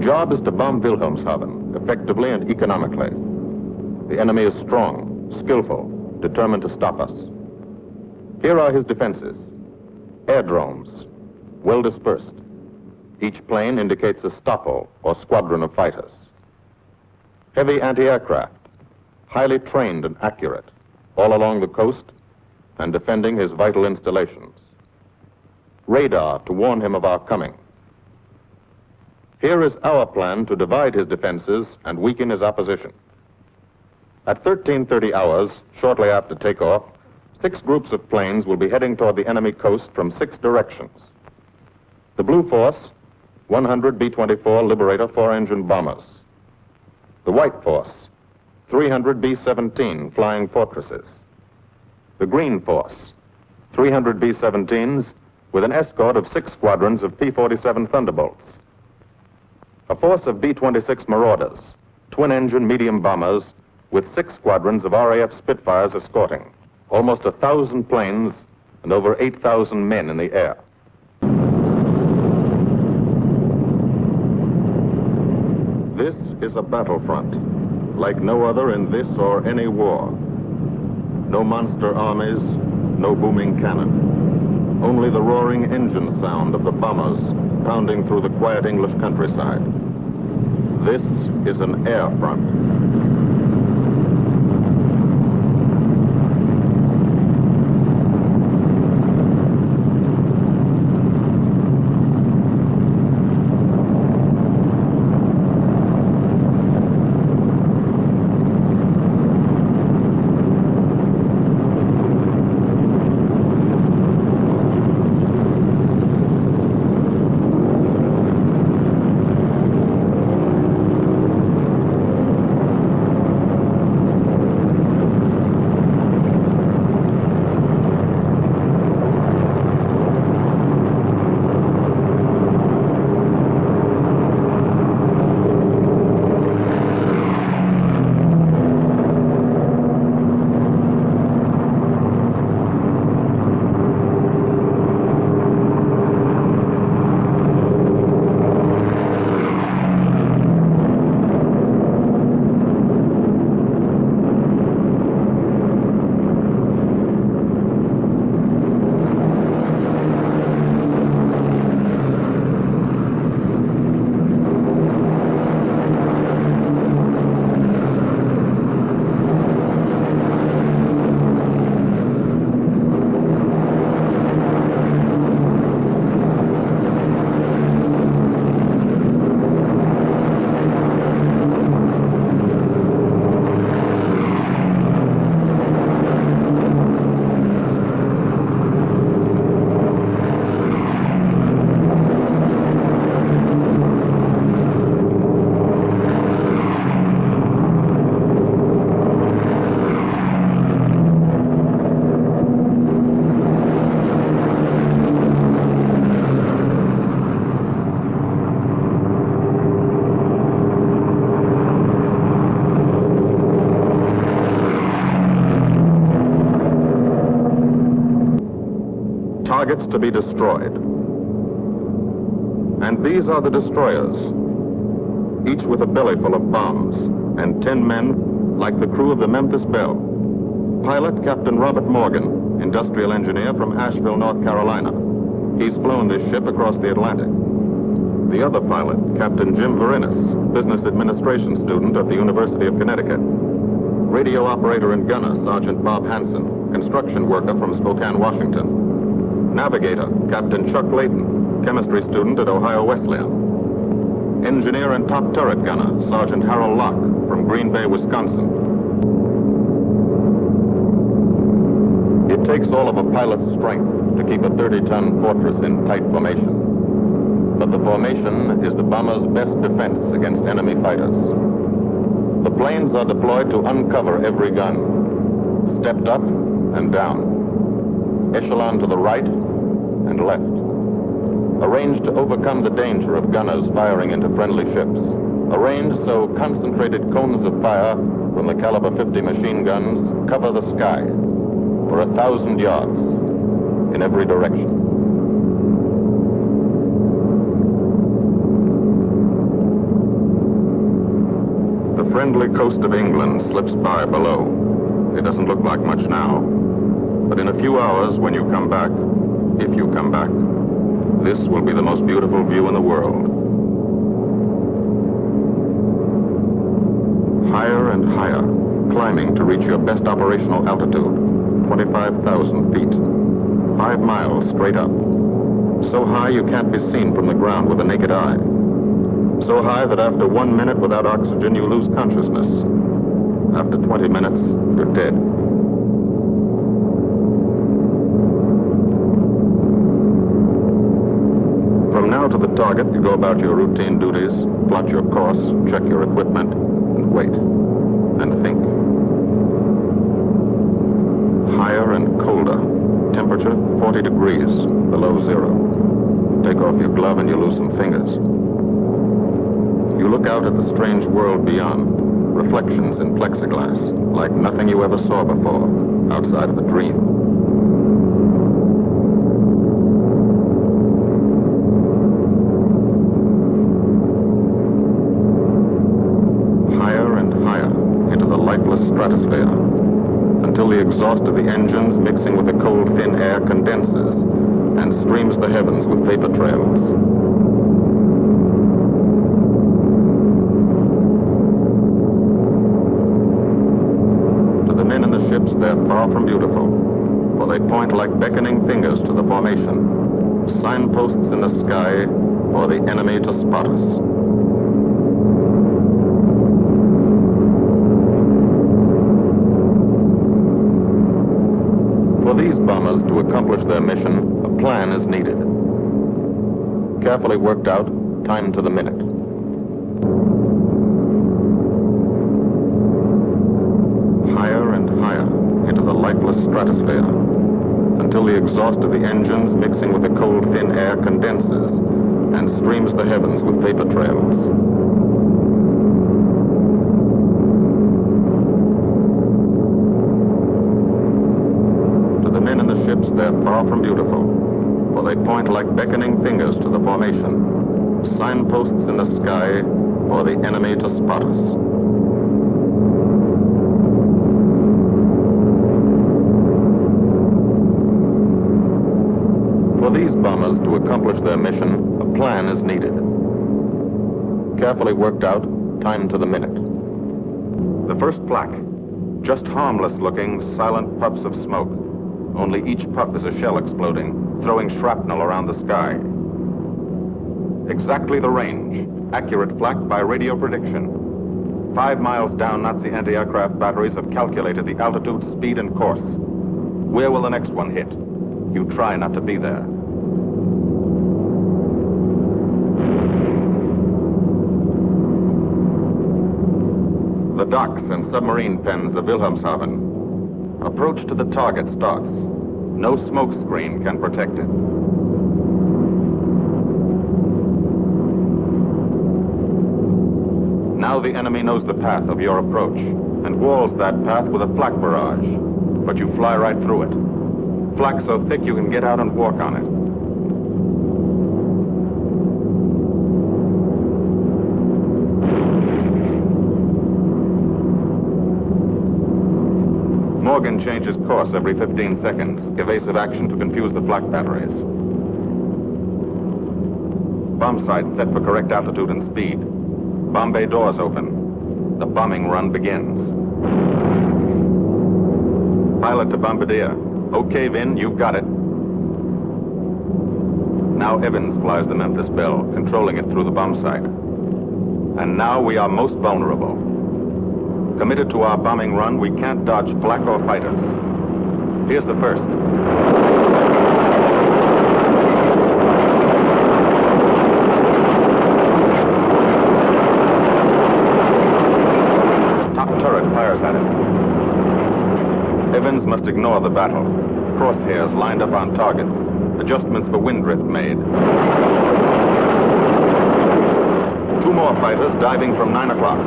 job is to bomb Wilhelmshaven effectively and economically. The enemy is strong, skillful, determined to stop us. Here are his defenses. Airdromes, well dispersed. Each plane indicates a stoppel or squadron of fighters. Heavy anti-aircraft, highly trained and accurate, all along the coast and defending his vital installations. Radar to warn him of our coming. Here is our plan to divide his defenses and weaken his opposition. At 13:30 hours, shortly after takeoff, 6 groups of planes will be heading toward the enemy coast from 6 directions. The Blue Force, 100 B-24 Liberator 4-engine bombers. The White Force, 300 B-17 Flying Fortresses. The Green Force, 300 B-17s with an escort of 6 squadrons of P-47 Thunderbolts. A force of B-26 Marauders, twin-engine medium bombers with 6 squadrons of RAF Spitfires escorting. Almost 1,000 planes and over 8,000 men in the air. This is a battlefront, like no other in this or any war. No monster armies, no booming cannon. Only the roaring engine sound of the bombers pounding through the quiet English countryside. This is an air front. Targets to be destroyed. And these are the destroyers, each with a belly full of bombs, and 10 men like the crew of the Memphis Belle. Pilot Captain Robert Morgan, industrial engineer from Asheville, North Carolina. He's flown this ship across the Atlantic. The other pilot, Captain Jim Verinis, business administration student at the University of Connecticut. Radio operator and gunner, Sergeant Bob Hansen, construction worker from Spokane, Washington. Navigator, Captain Chuck Layton, chemistry student at Ohio Wesleyan. Engineer and top turret gunner, Sergeant Harold Locke, from Green Bay, Wisconsin. It takes all of a pilot's strength to keep a 30-ton fortress in tight formation. But the formation is the bomber's best defense against enemy fighters. The planes are deployed to uncover every gun, stepped up and down, echelon to the right and left, arranged to overcome the danger of gunners firing into friendly ships, arranged so concentrated cones of fire from the caliber 50 machine guns cover the sky for 1,000 yards in every direction. friendly coast of England slips by below. It doesn't look like much now, but in a few hours when you come back, if you come back, this will be the most beautiful view in the world. Higher and higher, climbing to reach your best operational altitude, 25,000 feet. 5 miles straight up. So high you can't be seen from the ground with the naked eye. So high that after 1 minute without oxygen you lose consciousness. After 20 minutes, you're dead. From now to the target, you go about your routine duties, plot your course, check your equipment, and wait. And think. Higher and colder. Temperature 40 degrees, below zero. Take off your glove and you lose some fingers. You look out at the strange world beyond. Reflections in plexiglass, like nothing you ever saw before, outside of a dream. Higher and higher into the lifeless stratosphere, until the exhaust of the engines mixing with the cold, thin air condenses and streams the heavens with vapor trails. They're far from beautiful, for they point like beckoning fingers to the formation, signposts in the sky for the enemy to spot us. For these bombers to accomplish their mission, a plan is needed. Carefully worked out, timed to the minute. Higher and higher into the lifeless stratosphere, until the exhaust of the engines mixing with the cold, thin air condenses and streams the heavens with vapor trails. To the men in the ships, they're far from beautiful, for they point like beckoning fingers to the formation, signposts in the sky for the enemy to spot us. For these bombers to accomplish their mission, a plan is needed. Carefully worked out, timed to the minute. The first flak, just harmless-looking, silent puffs of smoke. Only each puff is a shell exploding, throwing shrapnel around the sky. Exactly the range, accurate flak by radio prediction. 5 miles down, Nazi anti-aircraft batteries have calculated the altitude, speed, and course. Where will the next one hit? You try not to be there. The docks and submarine pens of Wilhelmshaven. Approach to the target starts. No smoke screen can protect it. Now the enemy knows the path of your approach and walls that path with a flak barrage, but you fly right through it. Flak so thick you can get out and walk on it. Morgan changes course every 15 seconds, evasive action to confuse the flak batteries. Bomb sights set for correct altitude and speed. Bomb bay doors open. The bombing run begins. Pilot to bombardier. Okay, Vin, you've got it. Now Evans flies the Memphis Belle, controlling it through the bomb sight. And now we are most vulnerable. Committed to our bombing run, we can't dodge flak or fighters. Here's the first. Top turret fires at it. Evans must ignore the battle. Crosshairs lined up on target. Adjustments for wind drift made. 2 more fighters diving from 9 o'clock.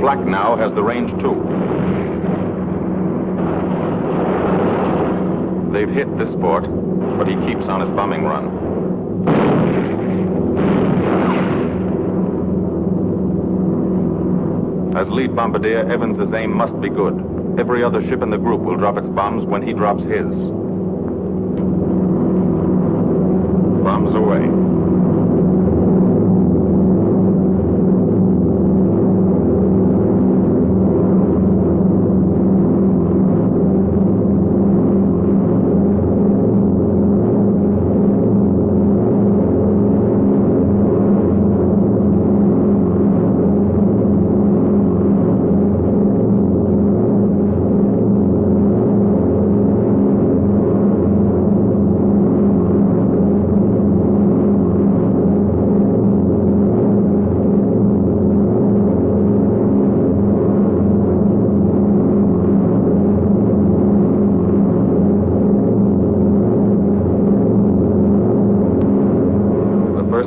Flak now has the range too. They've hit this fort, but he keeps on his bombing run. As lead bombardier, Evans's aim must be good. Every other ship in the group will drop its bombs when he drops his. Bombs away.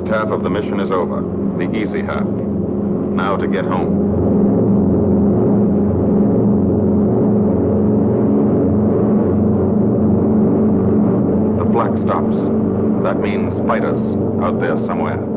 Half of the mission is over, the easy half. Now to get home. The flak stops. That means fighters out there somewhere.